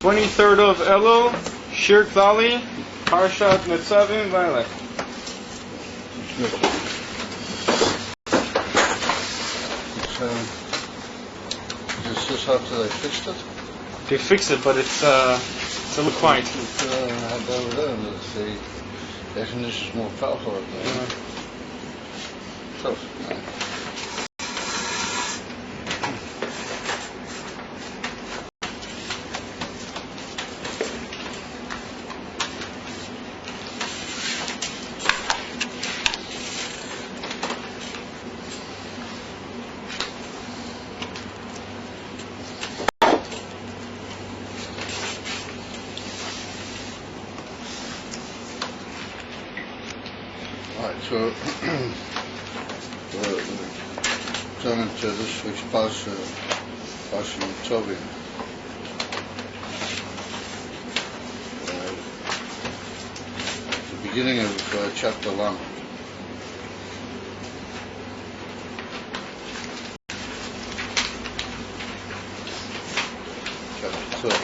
23rd of Elul, Shirk Valley, Parshat Nitzavim, Violet. Is this after they fixed it? They fixed it, but it's a little quiet. The definition is more powerful. So, So we're turning to this week's Parsha Nitzavim. The beginning of chapter 1. Chapter 2.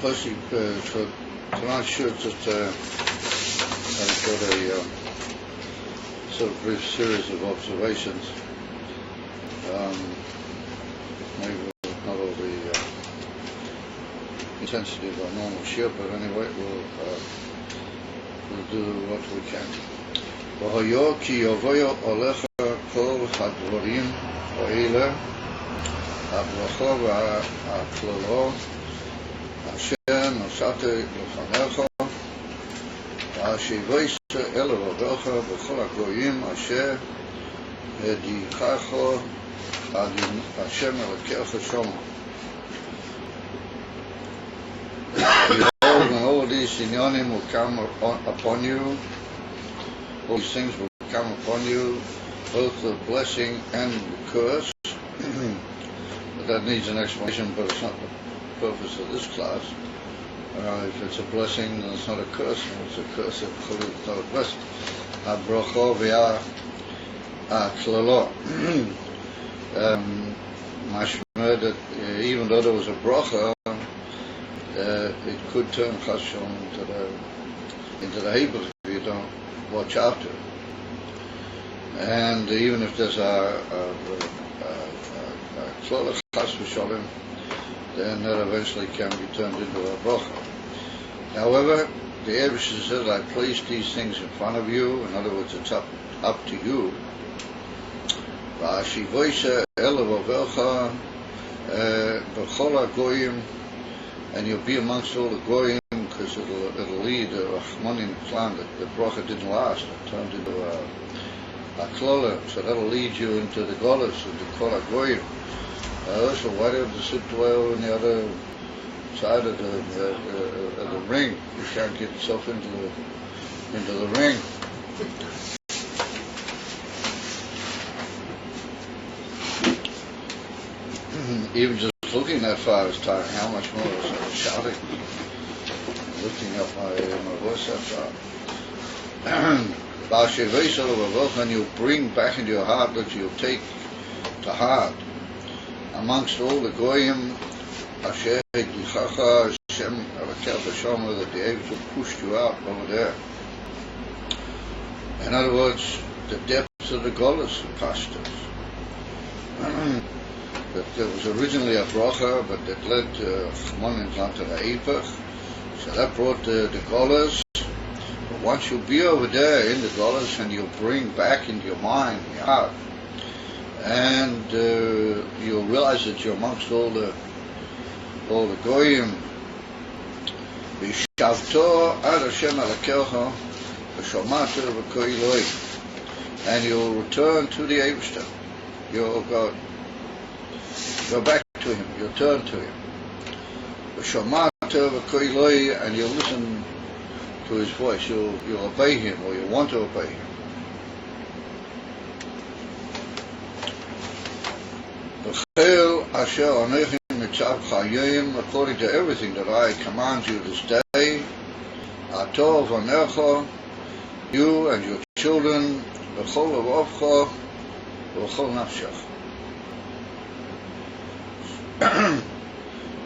So tonight's shirt just I've got a sort of brief series of observations. Maybe not all the intensity of our normal shirt, but anyway, we'll do what we can. V'hoyo ki yovoyo olecha kol hadvorim ha'ele ha'bracha v'ha'klolo אשר נשאתי לפניך, והשיבוש אל לבבך בכל הגויים אשר הדיחך על השם אלוקיך שמה. Behold, when all these sinyonim will come upon you, all these things will come upon you, both the blessing and the curse. But that needs an explanation, but it's not the purpose of this class. If it's a blessing, then it's not a curse. If it's a curse, it's not a blessing. Bracha v'klolo. Mashma that even though there was a bracha, it could turn chashon into the Hebrew if you don't watch after it. And even if there's a klolo chas v'sholem, then that eventually can be turned into a bracha. However, the Eibusher says, I placed these things in front of you. In other words, it's up to you. And you'll be amongst all the goyim, because it'll lead a Rahmanim plan that the bracha didn't last. It turned into a klola, so that'll lead you into the golas, into kol goyim. So why do you have to sit well on the other side of the ring? You can't get yourself into the ring. Even just looking that far is tiring. How much more is shouting? Lifting up my voice that far. And you bring back into your heart that you take to heart amongst all the goyim, Asher Dichacha Hashem Arakel B'Shama, that the Eibusher pushed you out over there. In other words, the depths of the Golas pastures. That there was originally a bracha, but that led to Chmonim to the Eipach. So that brought the Golas. But once you be over there in the Golas and you bring back into your mind, your heart, and you'll realize that you're amongst all the goyim. V'shavto ad Hashem Elokecha v'shomata v'kol Eloi, and you'll return to the Eibusher. You'll go back to him. You'll turn to him. V'shomata v'kol Eloi, and you'll listen to his voice. You'll obey him, or you want to obey him. According to everything that I command you this day, you and your children, v'chol nafshach.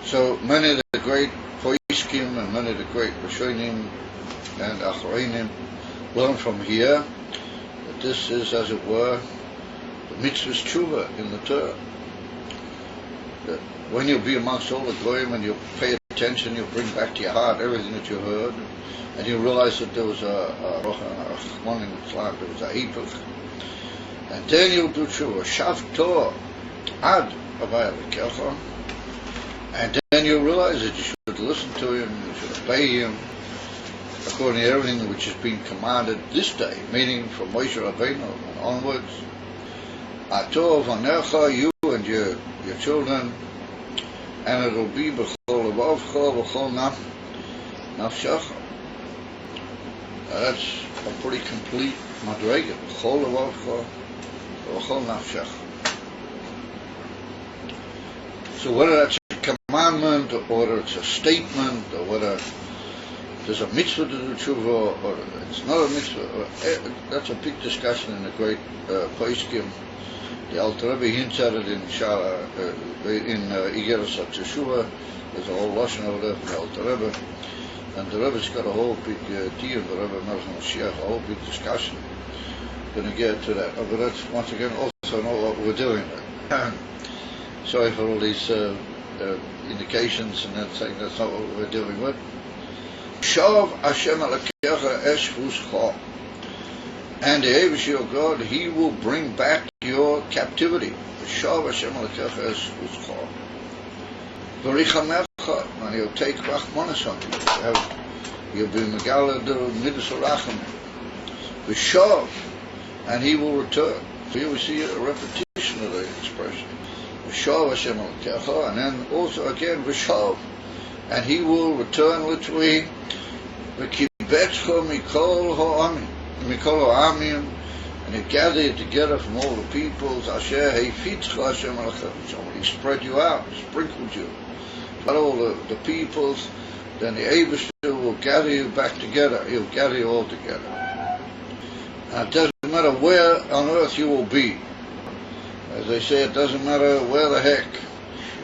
So many of the great Poiskim and many of the great Rishonim and Achroinim learn from here that this is, as it were, the mitzvah's tshuva in the Torah. That when you'll be amongst all the goyim and you'll pay attention, you'll bring back to your heart everything that you heard, and you realize that there was a one in Islam, there was a hipach, and then you'll do tshuva, shav Torah ad avaya v'kecha, and then you realize that you should listen to him, you should obey him, according to everything which has been commanded this day, meaning from Moshe Rabbeinu and onwards. Atov anecha, you and your children, and it will be b'chol levavcha v'chol nafshacha. That's a pretty complete madrega. B'chol levavcha v'chol nafshacha. So whether that's a commandment, or whether it's a statement, or whether there's a mitzvah to do tshuva, or it's not a mitzvah, that's a big discussion in the great Poskim. The Alter Rebbe hints at it in Igeres HaTeshuvah. There's a whole lashon over there from the Alter Rebbe, and the Rebbe's got a whole big deal, the Rebbe Melech Mashiach, a whole big discussion. Going to get to that, but that's once again also not what we're doing. Sorry for all these indications and then saying that's not what we're dealing with. Shav Hashem Elokecha es v'uscha, and the Eibush your God, He will bring back your captivity. Shav Hashem Elokecha es v'uscha, v'richamecha, and He'll take rachmanas on you. You'll be megala the midas harachamim. V'shav, and He will return. So here we see a repetition of the expression. V'shav Hashem Elokecha, and then also again V'shav, and He will return literally. V'kibetzcha mikol ha'amim, and He gathered you together from all the peoples. Asher heifitzcha Hashem Elokecha, somebody spread you out, sprinkled you, but all the peoples. Then the Eibush will gather you back together. He'll gather you all together. And it doesn't matter where on earth you will be. As they say, it doesn't matter where the heck.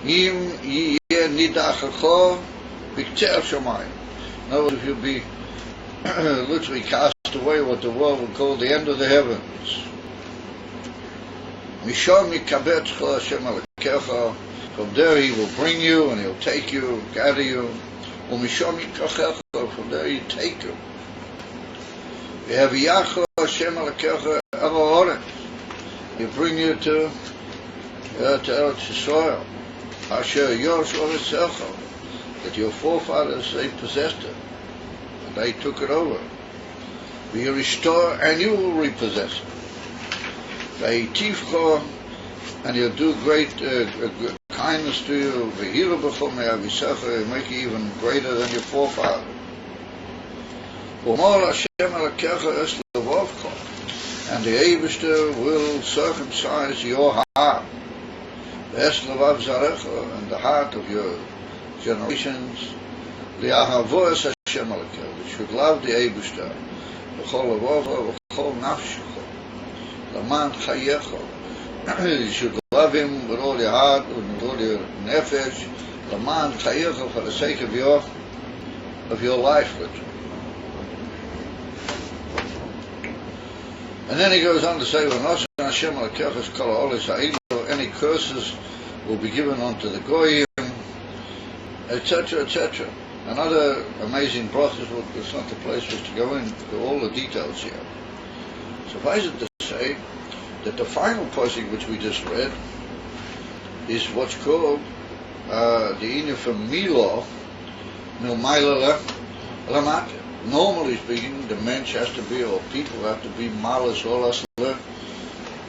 Im yeh nidachacha b'kter shamayim. In other words, if you'll be literally cast away, what the world would call the end of the heavens. Misham yikabetzcha Hashem Elokecha. From there He will bring you, and He'll take you, gather you. Umisham yikachecha. From there He take you. V'yaviyacha Hashem Elokecha el ha'oretz. He'll bring you to Eretz Yisrael. Asher yosh oretzecha, that your forefathers, they possessed it, and they took it over. Will restore, and you will repossess it. V'yitivcha, and He'll do great kindness to you. V'hilu b'chol me'avisecha, He'll make you even greater than your forefathers. U'mol Hashem Elokecha es levavcha, and the Eibush will circumcise your heart. Es levav zarecha, and the heart of your generations. Li'ahavo es Hashem Elokecha, that should love the Eibush v'chol levav v'chol nafshecha, l'man chayecha. You should love Him with all your heart, with all your nefesh, l'man chayecha, for the sake of your life, literally. And then he goes on to say, Hashem Elokecha kol ha'olis ha'elu, any curses will be given unto the goyim, etc., etc. And other amazing brachas, it's not the place for us to go into all the details here. Suffice it to say that the final passage which we just read is what's called the inyan from Milo, Milmaila Lamata. Normally speaking, the mensch has to be, or people have to be malas olas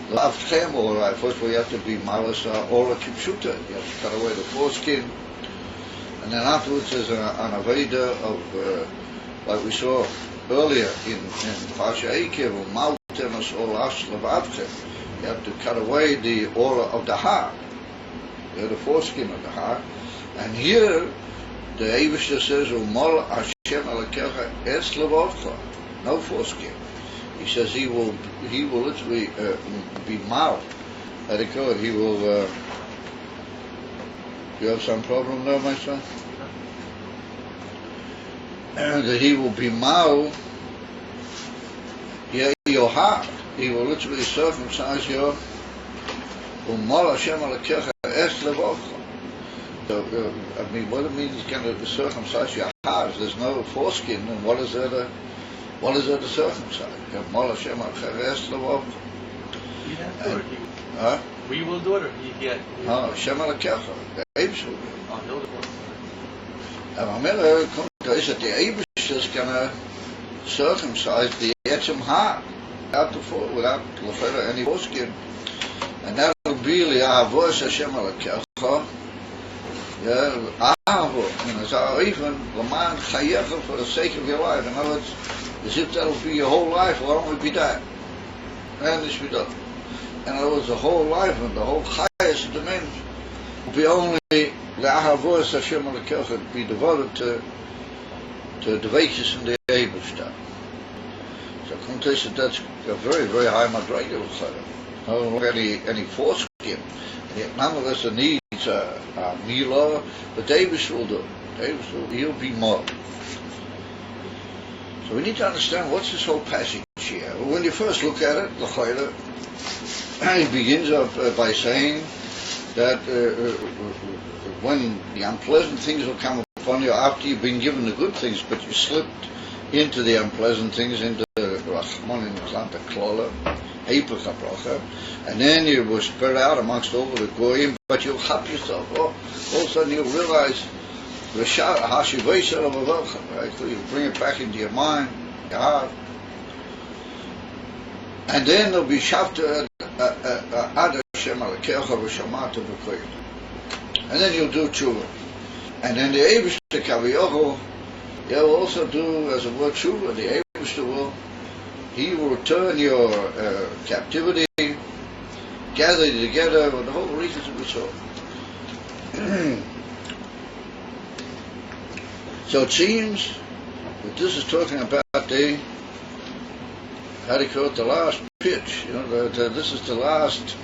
lavchem, or first of all you have to be malas ola kipshuta. You have to cut away the foreskin, and then afterwards there's an aveda of, like we saw earlier in Pasha Eikev, maltemas olas lavavchem. You have to cut away the ola of the heart, the foreskin of the heart, and here the Eibush says, Umol Hashem Elokecha es levavcha, no foreskin. He says He will literally be mal, Let it go. He will. You have some problem there, my son? That he will be mal your heart. He will literally circumcise your umal Hashem alakecha es levavcha. So, I mean, what it means is going to circumcise your heart. There's no foreskin, and what is there to circumcise? Umal Hashem alakecha es levavcha. We will do it, or you get. No, Hashem alakecha. The Eibush will do it. Oh, no, the one. And Amela is that the Eibush is going to circumcise the etzem heart without any foreskin, and that will be the Avos Hashem alakecha. Yeah, Ahavo, and it's even Laman Chayecha for the sake of your life. In other words, as if that'll be your whole life, will only be that. And this be done. In other words, the whole life and the whole highest dimension will be only the Ahavos Hashem alakecha, be devoted to the Vekas and the Eibush. So Kuntes, that's a very, very high madrigal. No longer any foreskin. Yet nonetheless it needs a Milah, but Eibush will do. He'll be more. So we need to understand what's this whole passage here. Well, when you first look at it, the Chayla, he begins up by saying that when the unpleasant things will come upon you after you've been given the good things, but you slipped into the unpleasant things, into Rachman and Klanta Klola, Eipach HaBracha, and then you will spread out amongst all the Goyim, but you'll hap yourself. All of a sudden you'll realize right? So you bring it back into your mind, your heart. And then there'll be Shavta Ad Hashem Alakecha V'Shamata V'Koyim. And then you'll do Tshuva. And then the Eibush Kaviyocho, he'll also do, as a word Tshuva, the Eibush he will return your captivity, gather you together with the whole reasons of the soul. So it seems that this is talking about the, how do you call it, the last pitch. This is the last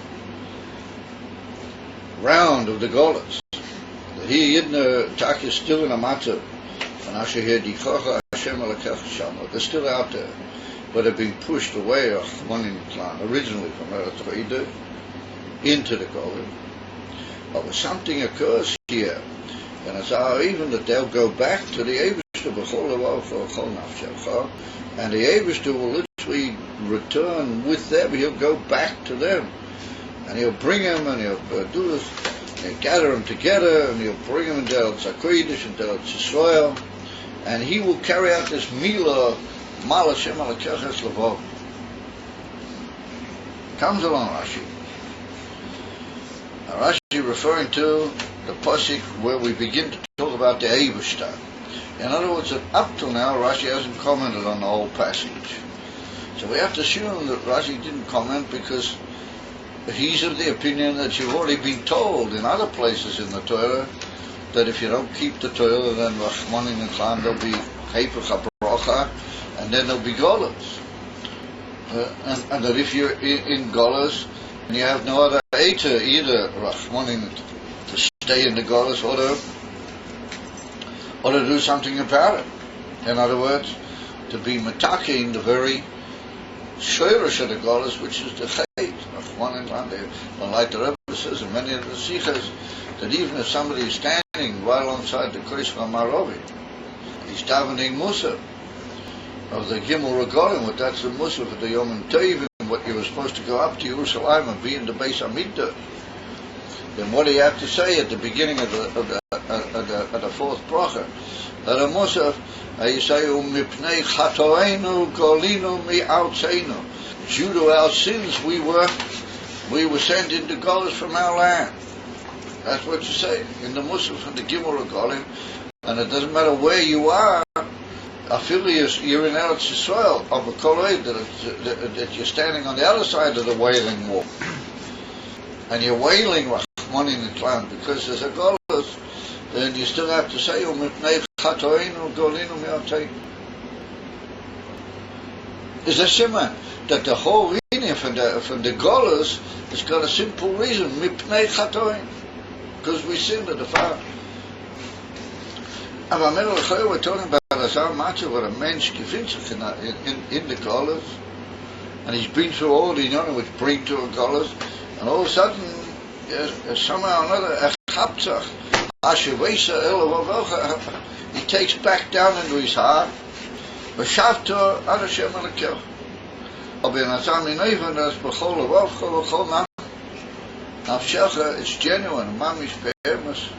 round of the Golas. He Yidna Tak is still in a matter, and Asher here Dikocha Hashem Alakecha Shama. They're still out there, but they're being pushed away of one clan originally from Eretz Chayda into the Golas. But something occurs here. And it's even that they'll go back to the Eibishter and the Eibishter will literally return with them. He'll go back to them, and he'll bring them, and he'll do this, and he'll gather them together, and he'll bring them into El Tzakridish and El Tzisrael, and he will carry out this Milah Mal Hashem Alakecha Levov. Comes along Rashi. Now, Rashi referring to the pasuk where we begin to talk about the Eibishter. In other words, up till now, Rashi hasn't commented on the whole passage. So we have to assume that Rashi didn't comment because he's of the opinion that you've already been told in other places in the Torah that if you don't keep the Torah, then Rachmanin and Klan, there'll be Eipach HaBracha, and then there'll be Golas. And that if you're in Golas, and you have no other Eiter, either Rachmanin to stay in the Golas or to do something about it. In other words, to be mataking the very shoyrish of the Golas, which is the Chait. Like the Rebbe says in many of the Sikhas, that even if somebody is standing right alongside the Kodesh Maravi, he's davening Musa of the Gimel Regalim, what that's the Musa for the Yom Tovim, what you were supposed to go up to Yerushalayim and be in the Beis Hamikdash. Then what do you have to say at the beginning of the fourth bracha? At a Musaf, you say, "Mipnei chatoenu golinu mi'artzeinu." Due to our sins, we were sent into Golas from our land. That's what you say in the Musaf and the Gimel Regalim, and it doesn't matter where you are. Affiliates, you're in Eretz Yisrael of a Koleid that you're standing on the other side of the Wailing Wall, and you're wailing Rachmanin and Klan because there's a Golas. Then you still have to say, "Umipnei chatoinu golinu mi'arteinu." is a simon that the whole meaning from the Golas has got a simple reason, mipnei chatoim, because we sinned at the Father. And we're talking about how much of what a mensch gefindt sich in the Golas, and he's been through all the inyanim which bring to a Golas, and all of a sudden, somehow or another, he takes back down into his heart, it's genuine, mamish be'emes,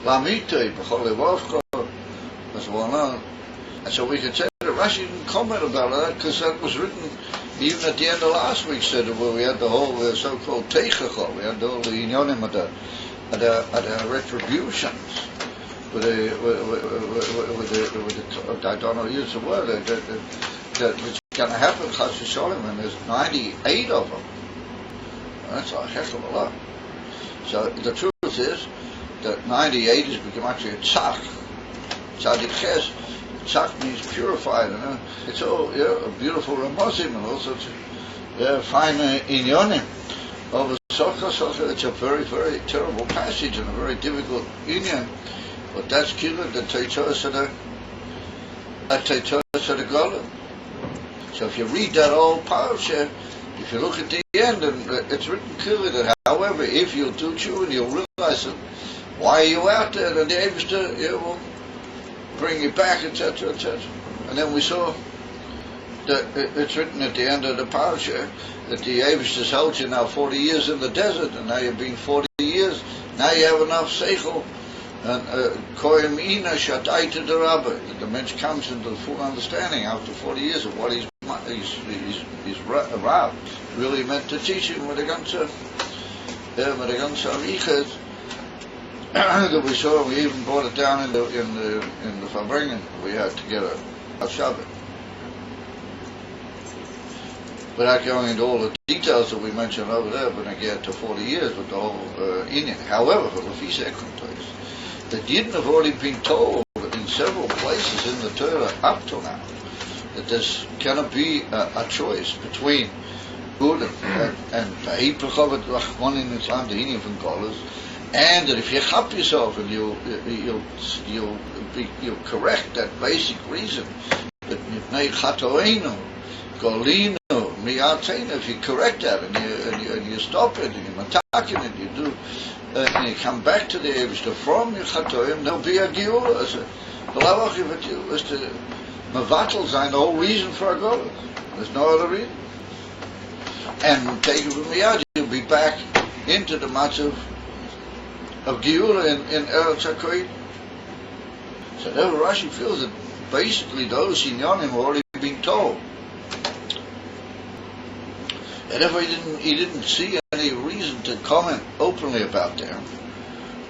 lamite, that's well known. And so we can say that Rashi didn't comment about that because that was written even at the end of last week. Said where we had the whole so-called teichachol, we had all the inyonim at the retributions. With the I don't know use the word that it's going to happen. Chas v'sholem, and there's 98 of them. That's a heck of a lot. So the truth is that 98 has become actually a tzach. Tzadik ches. Tzach means purified, and it's all a beautiful ramosim and all sorts of fine inyonim. Over socha, it's a very, very terrible passage and a very difficult inyan. But that's killer the teitos of the Golem. So if you read that old parasha, if you look at the end, and it's written clearly that, however, if you'll do tshuva, you'll realize that why are you out there, and the Eibishter will bring you back, etc., etc. And then we saw that it's written at the end of the parasha that the Eibishter's held you now 40 years in the desert, and now you've been 40 years. Now you have enough seichel. And koyim ina shataita the rabbi, that the mensch comes into the full understanding after 40 years of what his Rav really meant to teach him with the ganze arichas that we saw. We even brought it down in the Farbringen we had together at Shabbat. Without going into all the details that we mentioned over there, but again to 40 years with the whole inyan. However, for the Fisa the Yidden have already been told in several places in the Torah up to now that there's cannot be a choice between good and one in Islam, the Indian from Golas, and that if you help yourself and you'll correct that basic reason that if you correct that and you stop it and you're attacking it, you do. And you come back to the Eibishter from your chatoim, there'll be a giura. The lavach if it was to mevatel zayin, the whole reason for a golas. There's no other reason. And take it from miyad, you'll be back into the matzav of giura in Eretz HaKoyim. So therefore Rashi feels that basically those inyanim have already been told. And therefore he didn't see any reason to comment openly about them.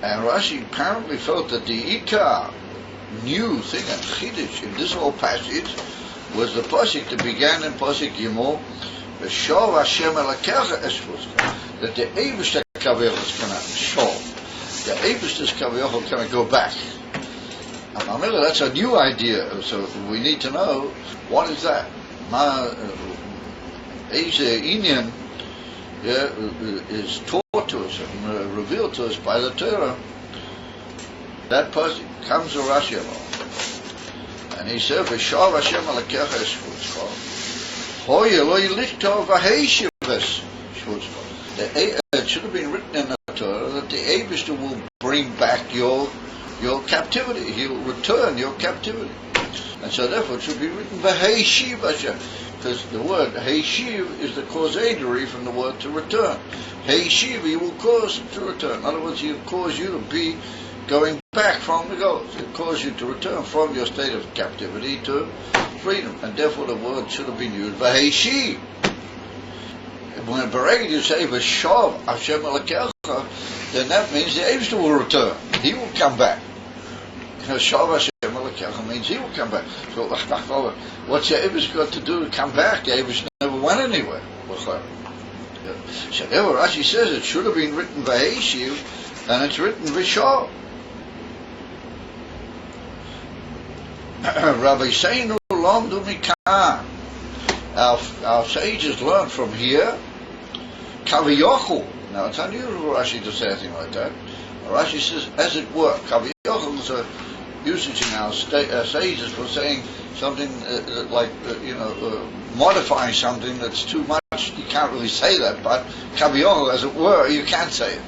And Rashi apparently felt that the Ikar new thing and Chiddush in this whole passage was the pasuk that began in pasuk Yimol, V'shov Hashem Elokecha Eshvuzcha, that the Eibishter Kaviyachol is going to shov. The Eibishter's Kaviyachol is going to go back. And that's a new idea, so we need to know what is that. Inyan is taught to us and revealed to us by the Torah. That pasuk comes to Rashi along, and he said, "V'shav Hashem alakecha shvutzcha, hoy eloi lichtov v'heishivus shvutzcha." It should have been written in the Torah that the Eibishter will bring back your captivity. He'll return your captivity, and so therefore it should be written v'heishiv Hashem. Because the word Heishiv is the causadary from the word to return. Heishiv, he will cause to return. In other words, he'll cause you to be going back from the goals. He'll cause you to return from your state of captivity to freedom. And therefore the word should have been used Heishiv. When in Bereg you say V'shav Hashem Elokecha, then that means the Eibishter will return. He will come back. V'shav Hashem Elokecha means he will come back. So what's the Eibishter got to do to come back? The Eibishter never went anywhere. So therefore Rashi says it should have been written V'heishiv, and it's written V'shav. Rabbi Seinu Lomdu Mikan. Our sages learned from here. Kaviyochu. Now it's unusual for Rashi to say anything like that. Rashi says, as it were. Kaviyochu is a usage in our sages for saying something modifying something that's too much. You can't really say that, but kaviyochu, as it were, you can say it.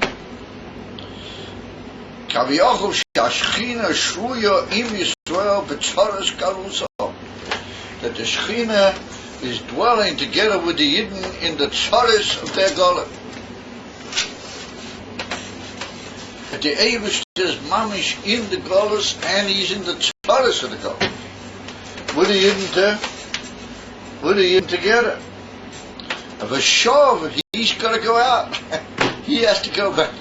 Kaviyochu shashchina shruya im Yisrael b'tzaras galuso. That the Shechina is dwelling together with the Yidden in the tzaras of their Gola. That the Eibush is mamish in the Golas and he's in the tzaras of the Gola. With the Yidden together. Of a shov, he's got to go out. He has to go back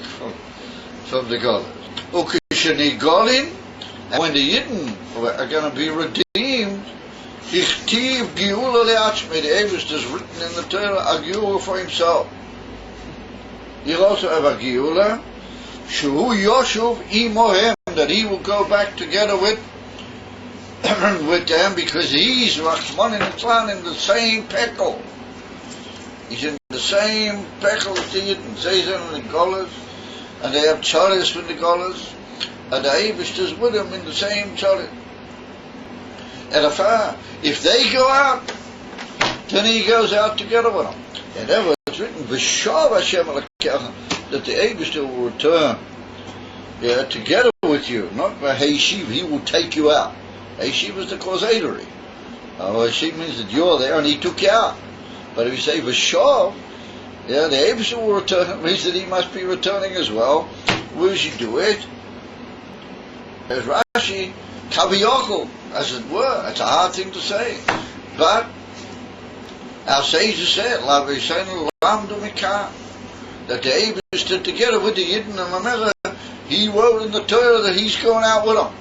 from the Gola. Ukishani Golin, and when the Yidden are going to be redeemed, Ichtiv Geula Le'achmi, the Eibush is written in the Torah, a Geula for himself. He'll also have a Geula, Shuhu Yoshuv Imohem, that he will go back together with them, because he's Rachman in the same pekel. He's in the same pekel as the Yidden, Zayzan and the Golas, and they have Tzaris with the Golas, and the Eibush is with them in the same Tzaris. And if they go out, then he goes out together with them. And ever it's written, V'shav Hashem Elokecha, that the Eibush will return, together with you, not by Heishiv, he will take you out. Heishiv is the causadory. Heishiv means that you're there and he took you out. But if you say V'shav, the Eibush will return, it means that he must be returning as well. Where does he do it? There's Rashi, Kaviyochel, as it were. It's a hard thing to say. But our sages said, that the Eibush stood together with the Yidden, and remember, he wrote in the Torah that he's going out with them.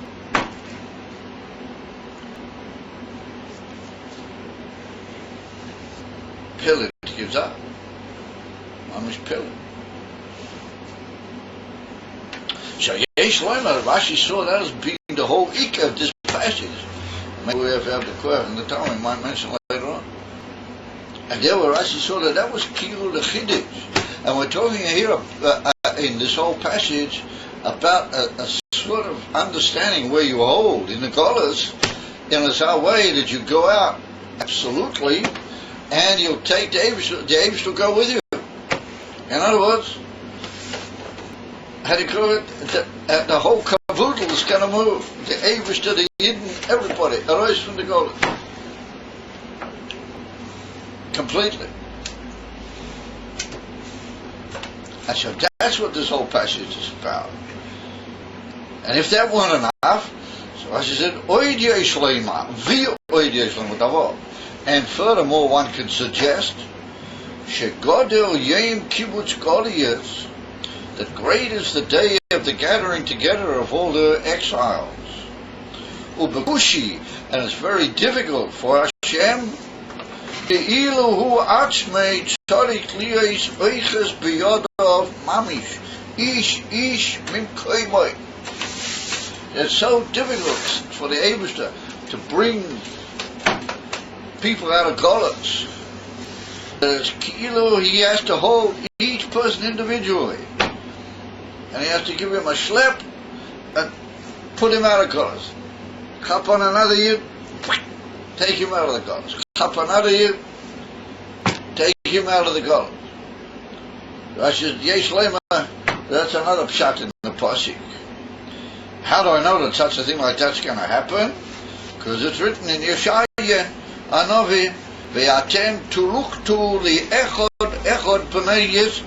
Pillar gives up. Mamish pillar. So Yesh Loimer, Rashi saw that as being the whole ikka of this passage. Maybe we have to have the question in the time we might mention later on. And there where Rashi saw that was Kilu the Chiddush. And we're talking here in this whole passage about a sort of understanding where you hold in the Golas, in a way that you go out absolutely, and you'll take the Eibush will go with you. In other words, how do you call it? The whole kavoodle is going to move. The Eibush to the Yidden, everybody, arise from the Golas. Completely. And so that's what this whole passage is about. And if that weren't enough, so as I said, Oid Yesh Leima, Vi Oid Yesh Leima. And furthermore, one could suggest, Shegodel Yem Kibbutz Goliyas, that great is the day of the gathering together of all the exiles. Ubegushi, and it's very difficult for Hashem. Eilu hu atzmei tzarik liyos oiches biyadav mamish, ish min koimoi. It's so difficult for the Eibush to bring people out of Golas. He has to hold each person individually. And he has to give him a slap and put him out of Golas. Clap on another Yid, take him out of the Golas. Clap on another Yid, take him out of the Golas. Rashi says, Yesh Lema, that's another pshat in the pasuk. How do I know that such a thing like that's going to happen? Because it's written in Yeshaya, Anovi, Ve'atem tuluktu li echod b'nei Yisrael.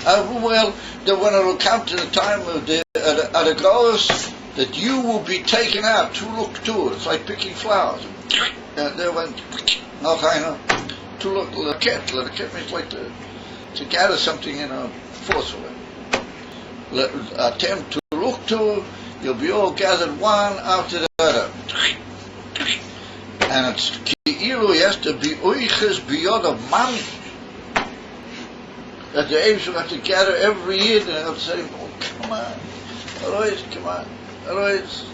Well, that when it will come to the time of the Golas, that you will be taken out, tuluktu, it's like picking flowers. And they went, no, I know. Tuluk, laket means like to gather something in a forcefully. Attempt to look to, you'll be all gathered one after the other. And it's Ki'ilu, he has to be uiches biyod of mami. That the Eibush will have to gather every year and they'll say, oh, come on, Arois, come on, Arois.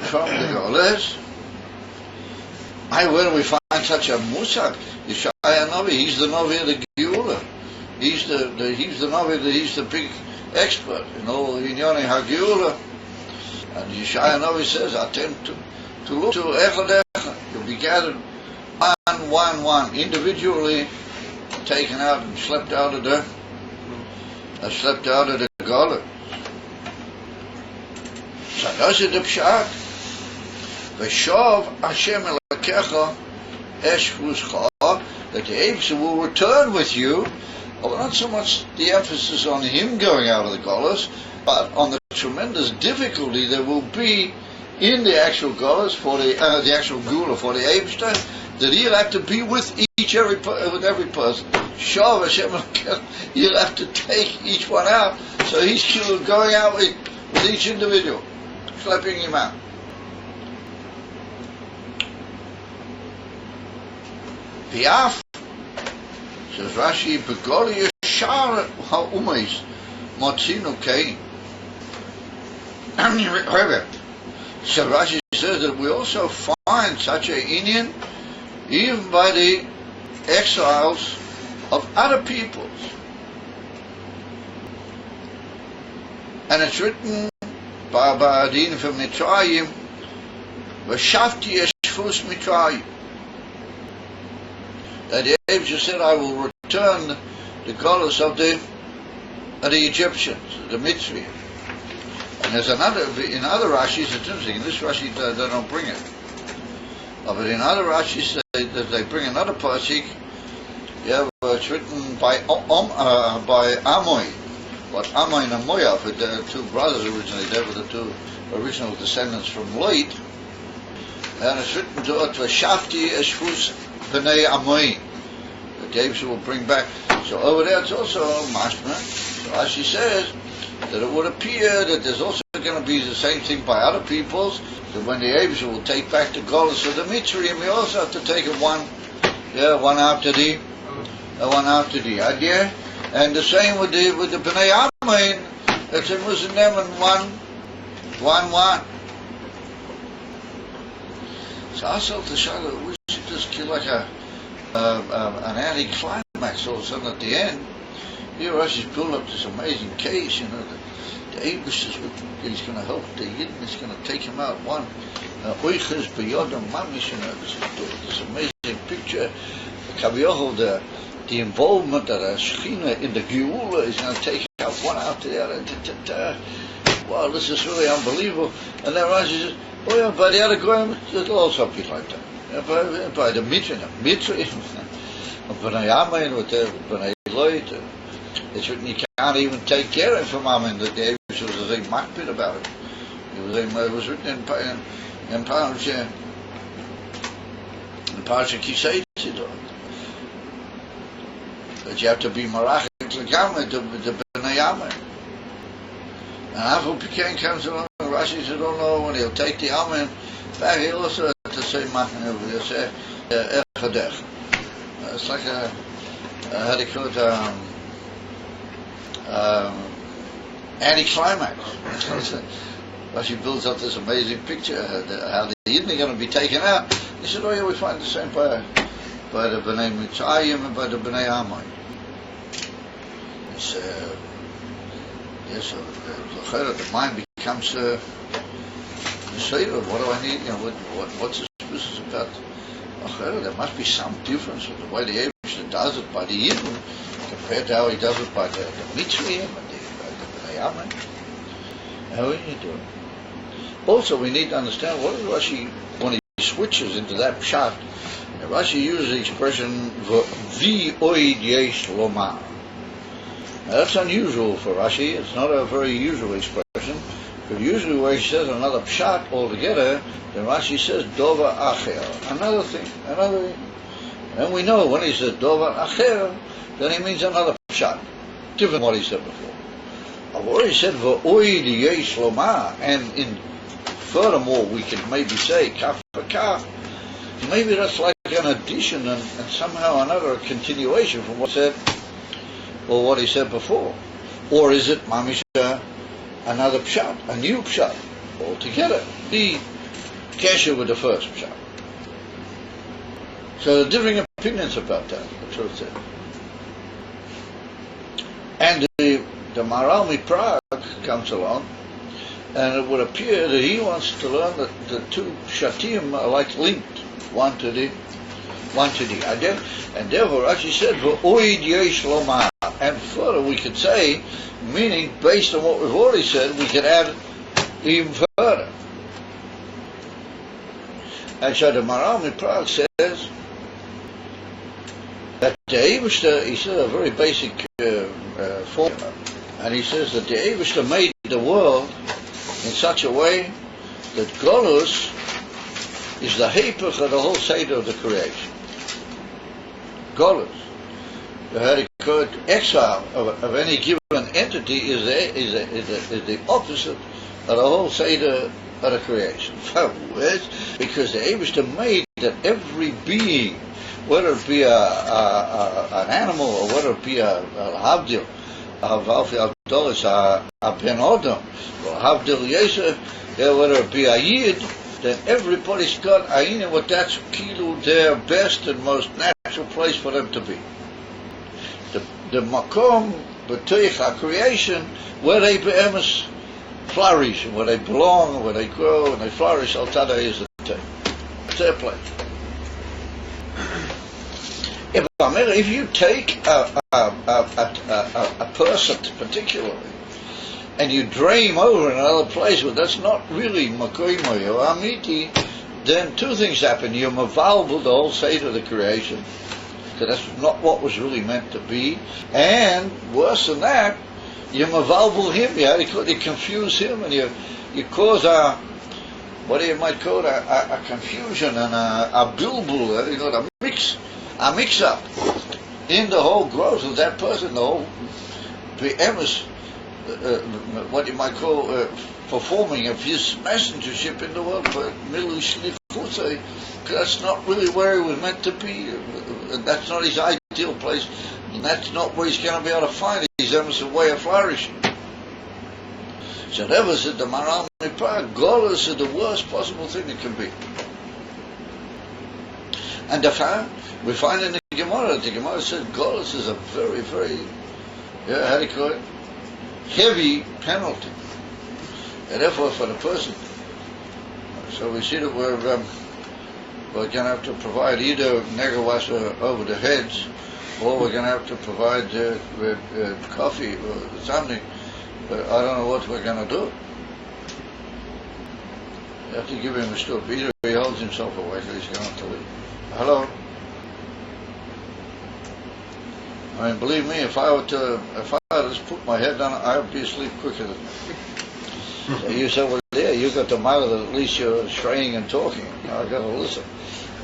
from the Golas. Where do we find such a Musad? Yeshaya Navi, he's the Navi of the Geula. He's the Navi, he's the big expert in all Inyoni HaGeula. And Yeshaya Navi says, attempt to look to Echad Echad. You'll be gathered one, individually taken out and slept out of the Gola. So that's the Pshat. V'shav Hashem Elokecha esh v'uscha, that the Absa will return with you. Well, not so much the emphasis on him going out of the Golas, but on the tremendous difficulty there will be in the actual Golas for the actual Gula for the Absa, that he'll have to be with every person. Shav Hashem Elokecha, he'll have to take each one out. So he's going out with each individual, schlepping him out. Piaf, says Rashi, Begoli Yashar HaUmais Motzinu Kain. So Rashi says that we also find such an Indian even by the exiles of other peoples. And it's written by Adin from Nitzavim, V'shavti Eshfus Mitzrayim. That the Abba said, I will return the Golas of the Egyptians, the Mitzvah. And there's another, in other Rashis, it's interesting, in this Rashi they don't bring it. But in other Rashis they bring another pasuk, it's written by Amoy. But Amoy and Moav, the two brothers originally, they were the two original descendants from Lot. And it's written to it, V'shafti Eshfus B'nei Amoy, that David will bring back. So over there it's also mashma. So as she says, that it would appear that there's also going to be the same thing by other peoples, that when the Abba will take back the Golas of the Mitzrayim, we also have to take it one after the idea. And the same with the B'nei Amoy, it's a Muslim and one. So I felt the shadow, we should just kill like an anti-climax all of a sudden at the end. Here Rashi's built up this amazing case, the Abba is he's going to help the Yidden, he's going to take him out one. Oiches b'yodam mamish, this amazing picture. Kaviochel, the involvement of the Shechina in the Geula is going to take out one after the other. Wow, this is really unbelievable. And then Rashi says, by the other Goyim, it'll also be like that. By the Mitzvah, B'nai Amen, with B'nai Lot, it's written you can't even take care of from Amen, that the Abba was a very makbid about it. It was written in Parasha Kisei, that you have to be Marachik L'Gameh, the B'nai Amen. And Avu Pikain comes along, and Rashi said, oh no, when he'll take the Amen back, he'll also have to say Machen, he'll say Echadech. It's like how do you call it, anti-climax. Rashi builds up this amazing picture, how the Yidden are going to be taken out. He said, we find the same by the B'nai Mitzrayim and by the B'nai Amoy. It's so the mind becomes what do I need? What's this business about? There must be some difference with the way the Abba does it by the Yidden compared to how he does it by the Mitzvahim and the B'nai Amen. How are you doing? Also, we need to understand what is Rashi when he switches into that pshat. Rashi uses the expression "v'oid yesh lomar." Now, that's unusual for Rashi. It's not a very usual expression. But usually where he says another pshat altogether, then Rashi says dova acher, another thing. And we know when he says dova acher, then he means another pshat, different from what he said before. I've already said v'oid yesh lomar, and furthermore we can maybe say kaf v'kaf. Maybe that's like an addition and somehow another a continuation from what he said, or what he said before. Or is it mamisha another pshat, a new pshat altogether. The kesher with the first pshat. So there are differing opinions about that, the truth is. And the Maharalmi Prague comes along, and it would appear that he wants to learn that the two pshatim are like linked, one to the other, and therefore Rashi said, "V'oid yesh lomar." And further, we could say, meaning based on what we've already said, we could add even further. And so the Maharalmi Prague says that the Eibishter, he said a very basic formula, and he says that the Eibishter made the world in such a way that Golus is the Hepech of the whole Seder of the creation. Golus, the exile of any given entity is the opposite of the whole Seder of the creation. Because the Eibishter made that every being, whether it be an animal or whether it be a Havdil, a Ben Odom, or Havdil Yeseh, whether it be a Yid, then everybody's got Aina, what that's Kilu, their best and most natural place for them to be. The Makom, B'Teich, creation, where they be'emes flourish, and where they belong, and where they grow, and they flourish, Al-Tada is the Teich. It's their place. If you take a person particularly, and you drain him over in another place where that's not really Makoimoy or Amiti, then two things happen. You're mavalbul the whole state of the creation, because that's not what was really meant to be, and worse than that, you mavalbul him, you confuse him, and you cause what you might call a confusion and a bilbul, a mix-up in the whole growth of that person, the whole be'emes, what you might call performing of his messengership in the world, but because that's not really where he was meant to be, and that's not his ideal place, and that's not where he's going to be able to find his emerson way of flourishing. So that was the Maharalmi Prague. Golus is the worst possible thing it can be. And we find in the Gemara said Golus is a very, very, how do you call it, heavy penalty. And therefore for the person. So we see that we're going to have to provide either negawasa over the heads, or we're going to have to provide coffee or something. But I don't know what we're going to do. You have to give him a stop. Either he holds himself awake or he's going to have to leave. Hello? I mean, believe me, if I had to just put my head down, I would be asleep quicker than that. So you said, well, yeah, you got the matter that at least you're straying and talking. I got to listen.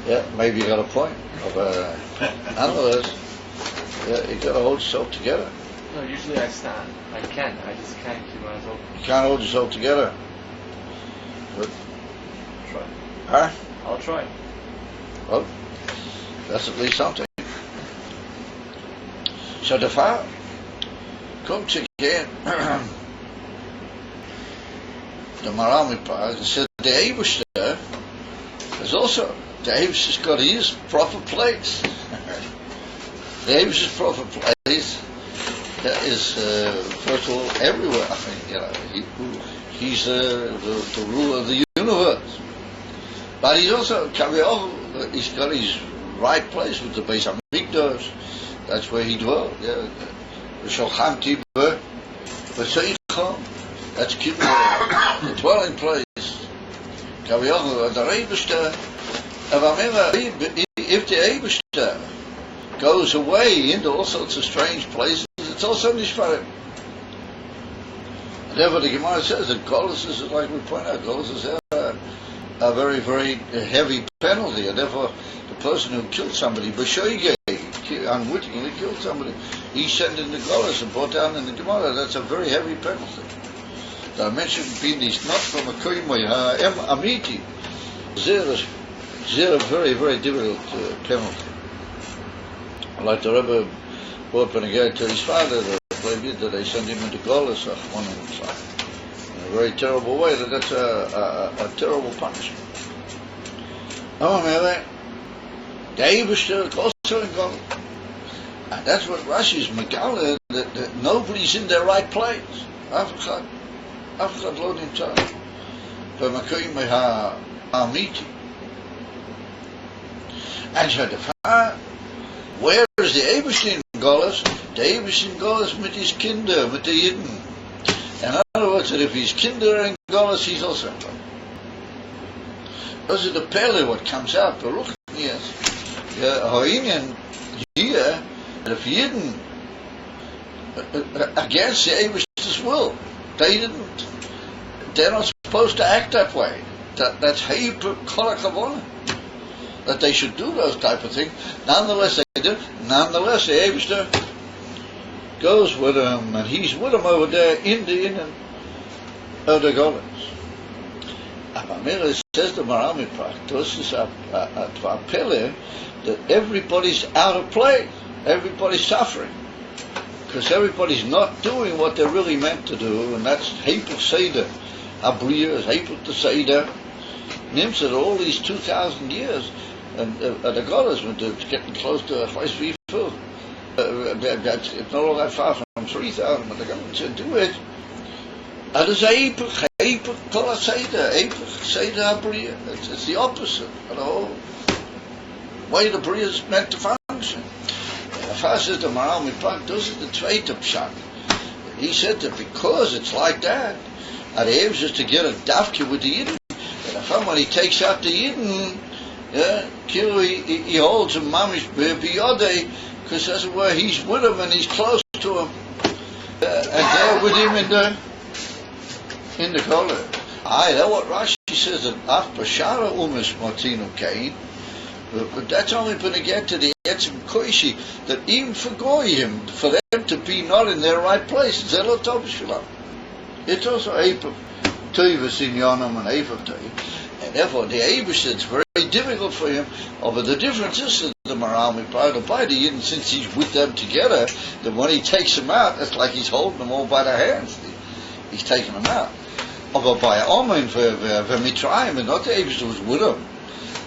Yeah, maybe you got a point. But nonetheless, yeah, you got to hold yourself together. No, usually I stand. I just can't keep my eyes open. You can't hold yourself together. Good. Try. Huh? I'll try. Well, that's at least something. So the father comes again. The Maharalmi Prague said the Eibishter is also, the Eibishter's got his proper place. The Eibishter's proper place that is, first of all, everywhere. I mean, he's the ruler of the universe. But he's also, he's got his right place with the Beis HaMikdash. That's where he dwelt. Yeah. That's the dwelling place. If the Eibishter goes away into all sorts of strange places, it's also nishparim. And therefore the Gemara says that Golus is, like we point out, Golus is a very, very heavy penalty, and therefore the person who killed somebody, b'shoigei, unwittingly killed somebody, he sent in the Golus and brought down in the Gemara. That's a very heavy penalty. The mentioned being is not from a koimoy amiti. Zero, very, very difficult penalty. Like the Rebbe brought Benegay to his father, that they sent him into Golus, one on the side. very terrible way. That's a terrible punishment. The Eibishter also in God. And that's what Rashi's Megala, that nobody's in their right place. Afachad lo nimtza b'makom ha'amiti. And Shadafah, where is the Eibishter in Golas? The Eibishter in Golas mit his Kinder, mit the Yidden. In other words, that if his Kinder are in Golas, he's also in trouble. Those are the pele what comes out. Baruch, yes. Ha'inyan here, that if Yidden against the Eibishter's will, they're not supposed to act that way. That's Heipur Kol HaKavona. That they should do those type of things. Nonetheless, they do. Nonetheless, the Eibishter goes with him, and he's with him over there in the inner of the Golas. Amir says the Marami practice is a pele that everybody's out of place, everybody's suffering, because everybody's not doing what they're really meant to do, and that's Heipur Seder. Abriya is Heipur the Seder. Nimsa all these 2,000 years, and the Golas when they're getting close to a place full. It's not all that far from 3,000, but they're going to do it. And it's Heipur Kol Seder, Heipur Seder Abriya. It's the opposite of the whole way the Briya is meant to function. If I says the Maral Miprak, those are the Zweite Pshat. He said that because it's like that, and the aim is just to get a dafke with the Yidden. And when he takes out the Yidden, he holds him mamish biyodei, because that's where he's with him and he's close to him, and they're with him in the kolah. That's what Rashi says, that af b'shara umis motinu kain, but that's only going to get to the etzim koishi, that even for goyim, for them to be not in their right place, zelo tov b'shilam. It's also Eipur Toivus in Yonam and Eipur Toiv. And therefore the Eibishter, it's very difficult for him. But the difference is that the Maral Miprak by the Yidden, since he's with them together, that when he takes them out, it's like he's holding them all by the hands. He's taking them out. But by Omen for Mitzrayim, and not the Eibishter was with him,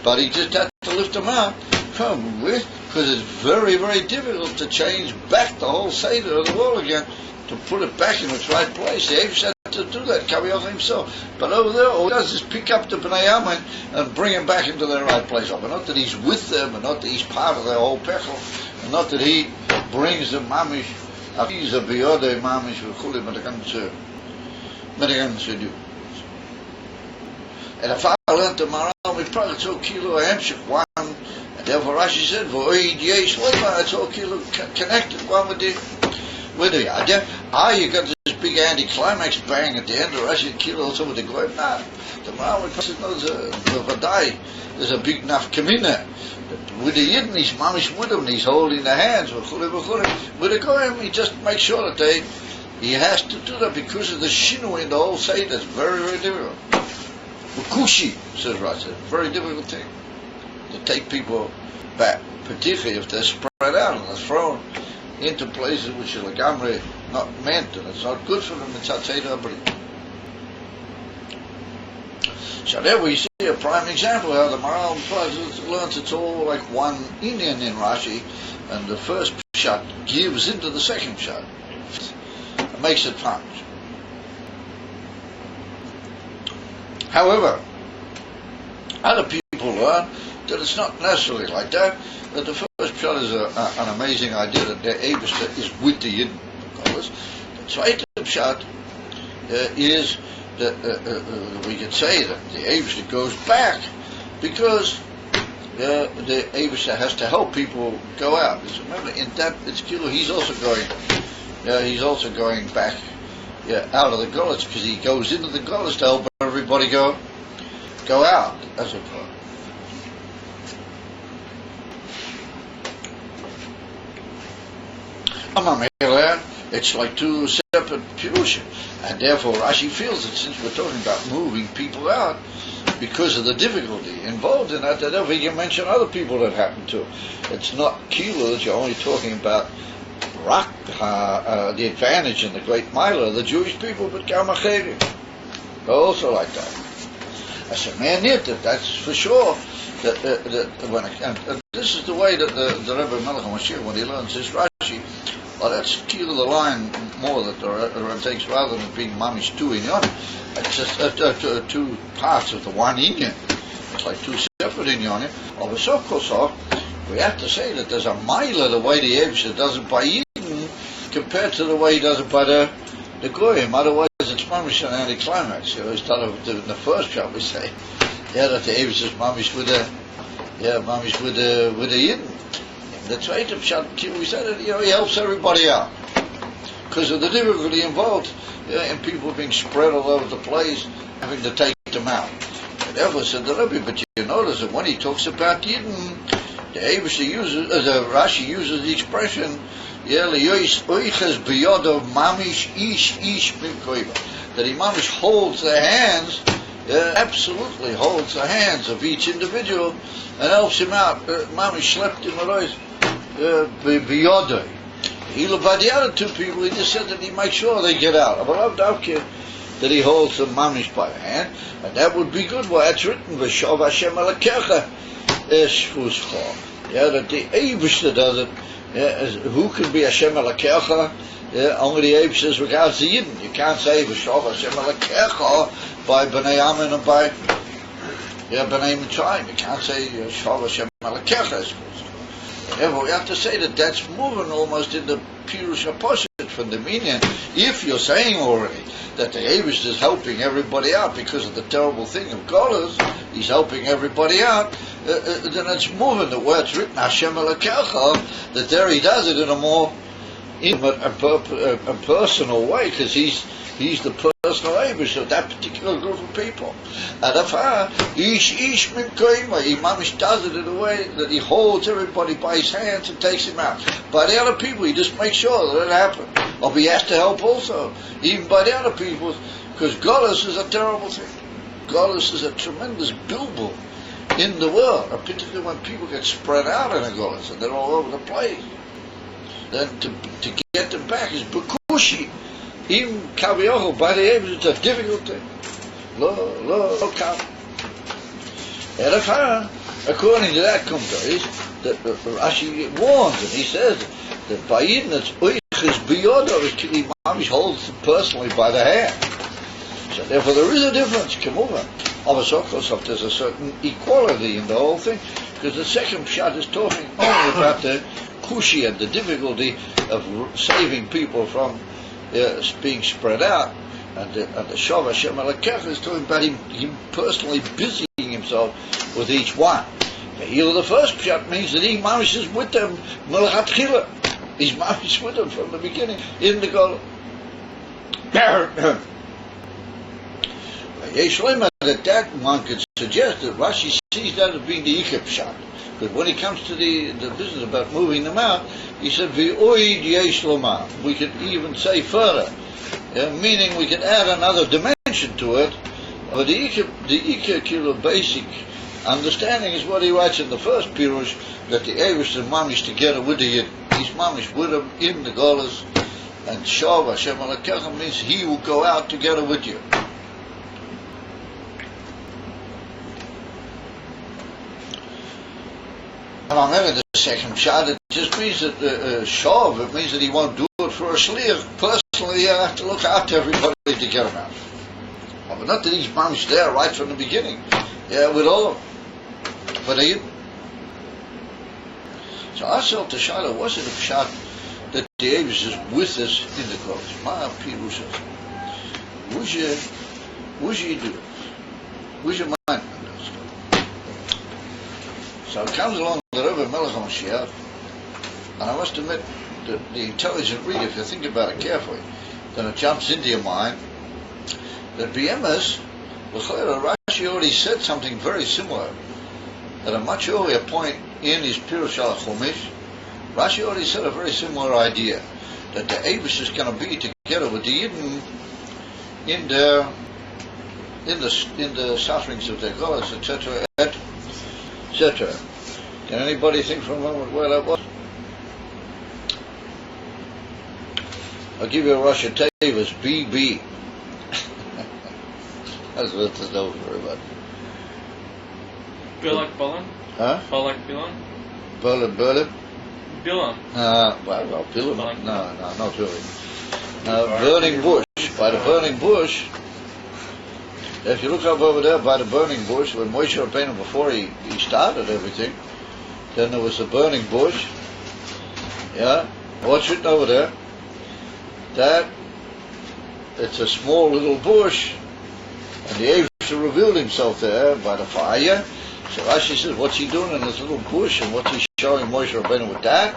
but he just had to lift them out. Because it's very, very difficult to change back the whole Seder of the world again, to put it back in its right place. The Eibishter had to do that, Kaviyach himself. But over there, all he does is pick up the Bnei Yamin and bring them back into their right place. But not that he's with them, and not that he's part of their whole pechel, and not that he brings them mamish, he's a biyodei mamish, v'chuli, but they can't do. And if I learned the Maral Miprak, it's all kilo hemshik, one, and therefore Rashi said, v'oid yesh lema, it's all kilo connected, one with the Yadya. You got this big anti-climax bang at the end of Rashi kilo, some of the goyim. Nah, the Maral Miprak knows there's a big nafkamina. With the Yidden, he's mamish with him, and he's holding the hands, v'chuli. With the goyim, he just makes sure that he has to do that because of the shinu in the whole Seder. It's very, very difficult. Kushi, says Rashi, very difficult thing to take people back, particularly if they're spread out and they're thrown into places which are legamre not meant, and it's not good for them. It's Hatzeda Abri. So there we see a prime example how the Maral learns it's all like one Indian in Rashi, and the first shot gives into the second shot. It makes it punch. However, other people learn that it's not necessarily like that, that the first shot is an amazing idea, that the Eibishter is with the Yidden. The second shot is that we could say that the Eibishter goes back because the Eibishter has to help people go out. Because remember, in that it's kilo, he's also going back out of the Golas, because he goes into the Golas to help everybody go out, as it were. It's like two separate pirushim, and therefore Rashi feels that since we're talking about moving people out, because of the difficulty involved in that, that we can mention other people that happen to. It's not kilo that you're only talking about the advantage and the great mila of the Jewish people, but Gamacherim. Also like that. I said, man, that's for sure. That when and this is the way that the Rebbe Melech HaMashiach, when he learns his Rashi, well, that's kill the line more that the Rebbe takes rather than being mamish two inyan. It's just two parts of the one inyan. It's like two separate inyan. But so of course, we have to say that there's a mile the way the Yevsha does it by Eden compared to the way he does it by the Goyim. Otherwise, it's mamish an anticlimax. You know, instead of in the first shot we say, yeah, that the Yevsha is mamish with the Eden. The Tzveitim shot, we said that, you know, he helps everybody out because of the difficulty involved in people being spread all over the place, having to take them out. And therefore said the Rebbe, but you notice that when he talks about Eden, the Eibush uses, the Rashi uses the expression, that he mamish holds the hands, absolutely holds the hands of each individual and helps him out. Mamish slept in the rois biyodai. By the other two people, he just said that he makes sure they get out. That he holds them mamish by the hand, and that would be good. Well, that's written, V'shov Hashem alakecha eshvuscha. Yeah, that the Eibush does it. Who can be Hashem alakecha? Only the Eibush says regards the Yidden. You can't say V'shov Hashem alakecha by Bnei Amen and by Bnei Mitzrayim. You can't say V'shov Hashem alakecha. Therefore, we have to say that that's moving almost in the Pirush HaPoshet from the Minyan. If you're saying already that the Eibush is helping everybody out because of the terrible thing of Golas, he's helping everybody out, then it's moving the way it's written, Hashem Elokecha, that there he does it in a more intimate and personal way, because he's the personal Eibush of that particular group of people. And if Ish Min Koima, he mamish does it in a way that he holds everybody by his hands and takes him out. By the other people, he just makes sure that it happens. Or he has to help also, even by the other people, because Golas is a terrible thing. Golas is a tremendous bilbo in the world, and particularly when people get spread out in a Golas and they're all over the place. Then to get them back is Bekushi. Even Kaviochel, by the Eibush, it's a difficult thing. Lo Kav. According to that commentaries, that Rashi warns, and he says that by Eden it's Oiches Biyodov, he mamish holds them personally by the hand. So therefore there is a difference, come over. Of there's a certain equality in the whole thing, because the second shot is talking only about the kushi and the difficulty of saving people from being spread out, and the Shov Hashem Elokecha is talking about him personally busying himself with each one. The first pshat means that he mamish is with them melchatchila. He's mamish with them from the beginning in the Gola. That one could suggest that Rashi sees that as being the ikar pshat. But when it comes to the business about moving them out, he said, V'oid yesh lomar. We could even say further, meaning we could add another dimension to it. But the ikar basic understanding is what he writes in the first Pirush, that the Eibush is mamish together with the Yid. He's mamish with him in the Golas, and Shov Hashem Elokecha means he will go out together with you. And I remember the second shot, it just means that Shov, it means that he won't do it for a shliach. Personally, you have to look after everybody to get him out. But not that he's mamish there right from the beginning. Yeah, with all of them. But he. So I felt the shot, was it a shot that the Eibush is with us in the cross? My Pirush. Would you do it? Would you mind? So it comes along the Rebbe Melech HaMashiach, and I must admit that the intelligent reader, if you think about it carefully, then it jumps into your mind that BMS, Rashi already said something very similar at a much earlier point in his Pirush al Chumash. Rashi already said a very similar idea, that the Eibush is going to be together with the Yidden in the sufferings of their gods, etc., etc. Can anybody think for a moment where that was? I'll give you a Rosh Hashanah, BB. That's what to know very much. Bilak Bilam? Huh? Balak Bilam? Berlin? Bilam. Well, Bilam. No, not really. Burning bush. By the burning bush, if you look up over there by the burning bush, when Moshe Rabbeinu, before he started everything, then there was a burning bush. Yeah? What's written over there? That it's a small little bush, and the Eibusher revealed himself there by the fire. So Rashi says, what's he doing in this little bush, and what's he showing Moshe Rabbeinu with that?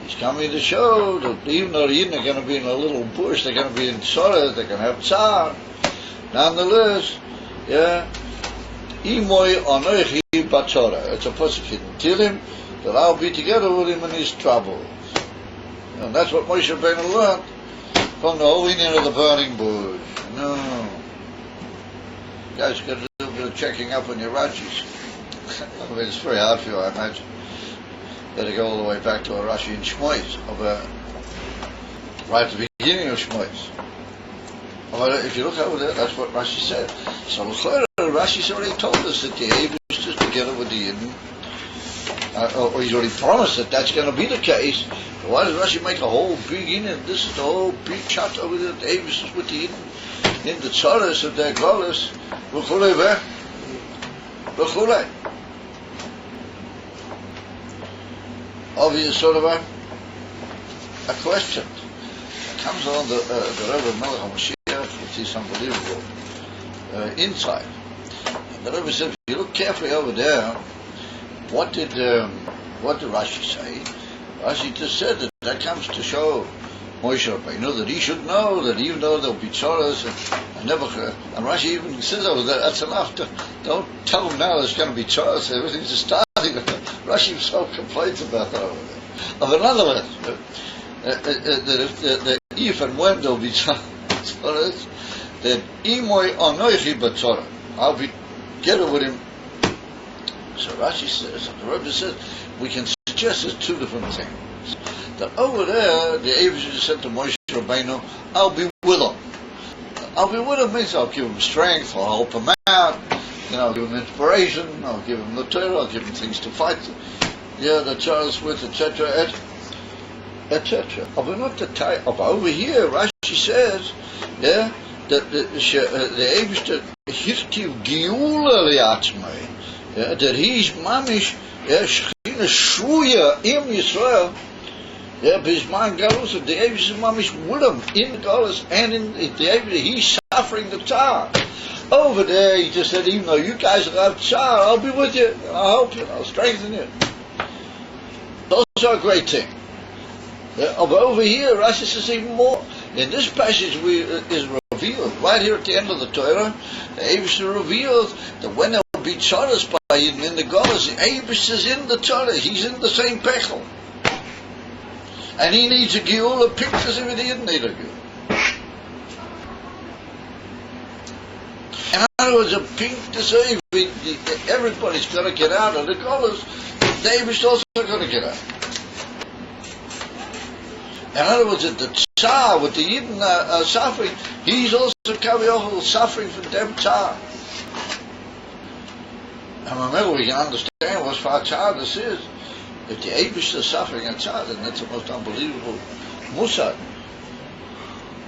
He's coming to show that even though the Yidden are going to be in a little bush, they're going to be in Tzara, they're going to have Tzar. Nonetheless, yeah, Imoy Anoichi Batzara. It's a pasuk. Tell him that I'll be together with him in his troubles. And that's what Moshe Rabbeinu learned from the whole Indian of the burning bush. No. You guys got to do a bit of checking up on your Rashis. I mean, it's very hard for you, I imagine. Better go all the way back to a Rashi in Shmois, right at the beginning of Shmois. If you look over there, that's what Rashi said. So Rashi's already told us that the Eibusher is together with the Yidden, or he's already promised that that's going to be the case. So why does Rashi make a whole big in it? This is the whole big chat over there. The Eibusher is with the Yidden in the tzaras of their galus. V'chulei. Obvious sort of a question. It comes on the Rebbe Melech HaMashiach with this unbelievable insight. And the Rebbe said, if you look carefully over there, what did Rashi say? Rashi just said that comes to show Moshe Rabbeinu that he should know that even though there'll be tzaras and and Rashi even says over there, that's enough. Don't tell him now there's going to be tzaras. Everything's just starting. Rashi himself complains about that over there. Of another words, that if and when there'll be tzaras, that imoy anoichi batzara, I'll be together with him. So Rashi says, the Rebbe says, we can suggest there's two different things. That over there, the Eibusher said to Moshe Rabbeinu, I'll be with him. I'll be with him means I'll give him strength, I'll help him out, I'll give him inspiration, I'll give him the Torah, I'll give him things to fight, the Charles with, etc., etc. But not the type of over here, Rashi says, that the Eibusher hirtiv giula liatzmai, that he's mamish, shechina shruya im Yisrael. Bisman Galus, the Eibusher mamish with him in the Galus and in the Eibusher, he's suffering the tar. Over there, he just said, even though you guys have tzar, I'll be with you, I'll help you, I'll strengthen you. Those are a great thing. But over here, Rashi says even more. In this passage is revealed, right here at the end of the Torah, the Eibusher reveals that when there will be tzaras by him in the Galus, the Eibusher is in the Torah, he's in the same pechel. And he needs a geula picked as if he didn't need a geula. In other words, a pink to say everybody's got to get out of the Galus, David's also got to get out. In other words, the Tsar with the Yidden suffering, he's also suffering from them Tsar. And remember, we can understand what for Tsar this is. If the Eibusher is suffering at Tsar, then that's the most unbelievable musad.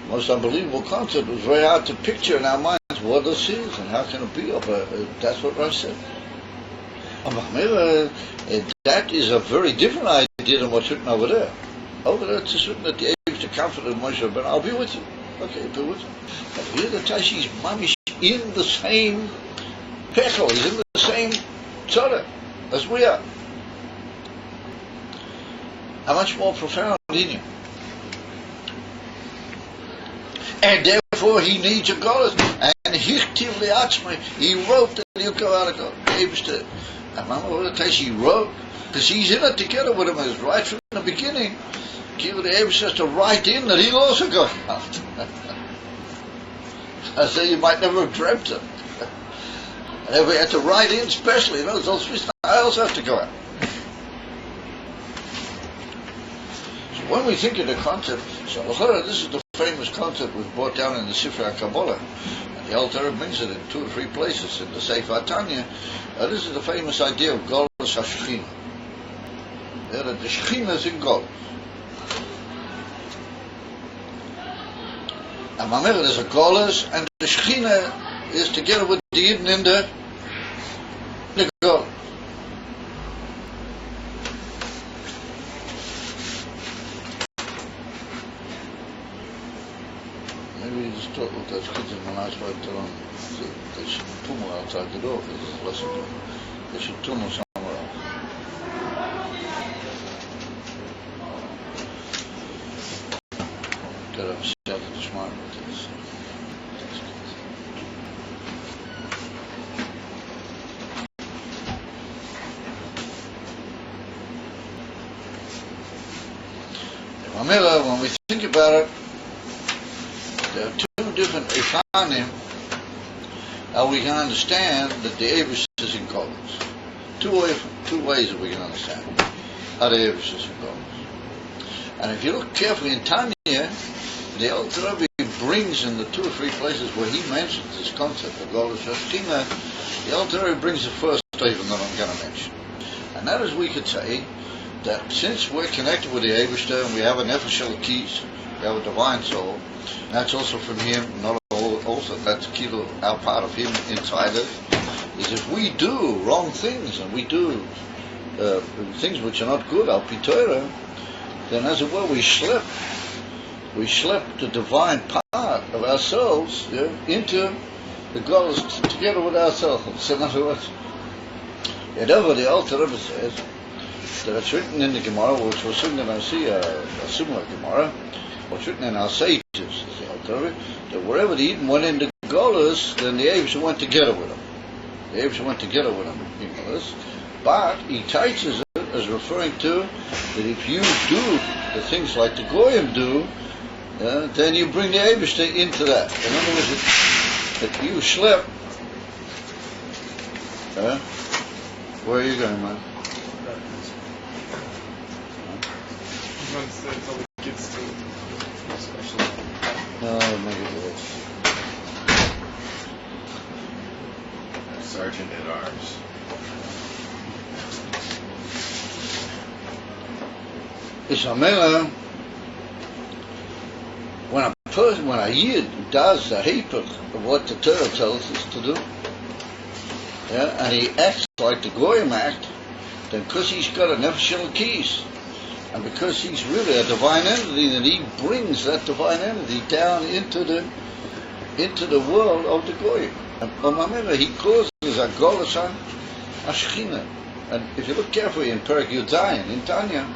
Most unbelievable concept. It was very hard to picture in our minds what this is and how can it be. That's what Rashi said. That is a very different idea than what's written over there. Over there it's just written that the Eibusher comforted Moshe Rabbeinu. I'll be with you. Okay, be with you. But here the Tashi's mamish in the same pechel. He's in the same tzara as we are. How much more profound in him. And therefore he needs a Galus. And hichtiv liatzmai, he wrote that he'll go out of Galus. And remember what it takes, he wrote, because he's in it together with him, as right from the beginning. The Eibusher has to write in that he'll also go out. I say you might never have dreamt it. And if we had to write in specially, I also have to go out. When we think of the concept, so this is the famous concept was brought down in the Sifrei Kabbalah. And The Alter Rebbe brings it in 2 or 3 places in the Sefer Tanya. This is the famous idea of Golus HaShechina. That the Shechina is in Golus. And Mamela is a Golus, and the Shechina is together with the Yidden in the Golus. Maybe you just talk with those kids in the last way to them. They should tumble outside the door because it's less of them. They should tumble somewhere else. Gotta have a shot at the smart with this. When we think about it, there are 2 different Ifanim how we can understand that the Eibush is in Golus. Two ways that we can understand how the Eibush is in Golus. And if you look carefully in Tanya, the Alter Rebbe brings in the 2 or 3 places where he mentions this concept of Golus Hashchina, the Alter Rebbe brings the first statement that I'm going to mention. And that is, we could say that since we're connected with the Eibishter and we have a Nefesh Elokis, we have a divine soul, and that's also from him, not also that's kilo our part of him inside us, is if we do wrong things and we do things which are not good, our Torah, then as it were we slip the divine part of ourselves into the Golus together with ourselves. So in other words, whatever the Alter Rebbe says, that it's written in the Gemara, which was written in a similar Gemara, what's written in our sages, the Alter Rebbe, that wherever the Eden went into Golus, then the Eibush went together with him. The Eibush went together with him in Golus. But he teaches it as referring to that if you do the things like the Goyim do, then you bring the Eibush into that. In other words, if you slip, where are you going, man? No, maybe it is. Sergeant at Arms. Ishamela, when a Yid does the Hepech of what the Torah tells us to do, and he acts like the Goyim act, then because he's got a Nefesh Elokis, and because he's really a divine entity, then he brings that divine entity down into the world of the Goyim. And remember, he causes a Golus HaShechina. And if you look carefully in Perek Yud Zayin, in Tanya,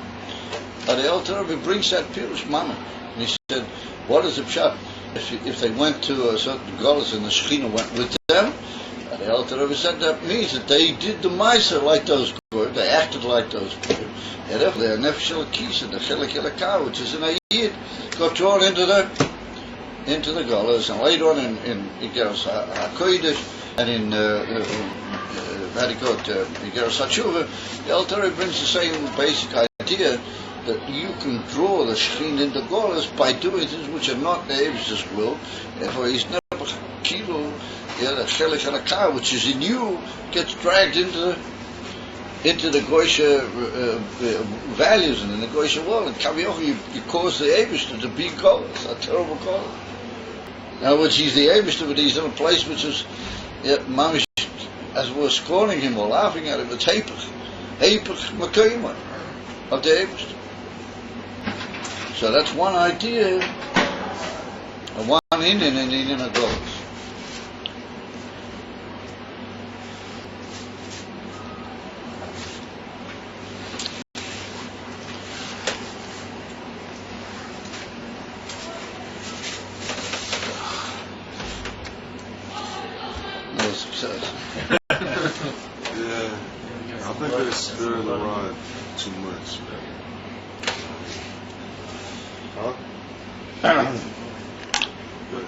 the Alter Rebbe brings that Pirush Mama. And he said, what is the pshat? If they went to a certain Golus and the Shechina went with them, the Alter Rebbe said that means that they did the Meiser like those Goyim, they acted like those Goyim. And therefore their Nefesh Elokis and the Chelek Elokah, which is in a Yid, got drawn into the Golus, and later on in Igeros HaKodesh and in Igeros HaTshuva, the Alter Rebbe brings the same basic idea that you can draw the Shechin into Golus by doing things which are not the Eibish's will. Therefore he's never kilo, the Chelek Elokah, which is in you, gets dragged into the Goysha values and in the Goysha world, and Kavioch, you cause the Eibishter to be Golus, a terrible Golus. In other words, he's the Eibishter, but he's in a place which is, mamish, as we're scorning him or laughing at him, it's Hepech Makayma of the Eibishter. So that's one idea, and one Indian and Indian Golus. Success. Yeah, I think they stir the rod too much. Huh? Good.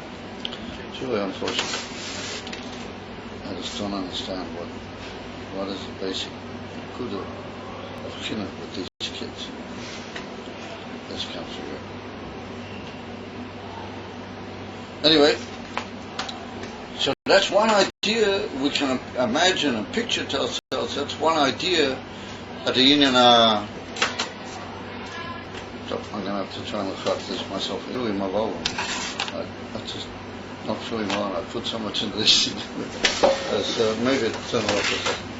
It's really unfortunate. I just don't understand what is the basic kudo of chinuch with these kids. This comes through. Anyway. That's one idea we can imagine and picture to ourselves. That's one idea at the union. So I'm going to have to try and look up this myself. Really, my volume. I just not feeling well. I put so much into this. Maybe turn it off a second.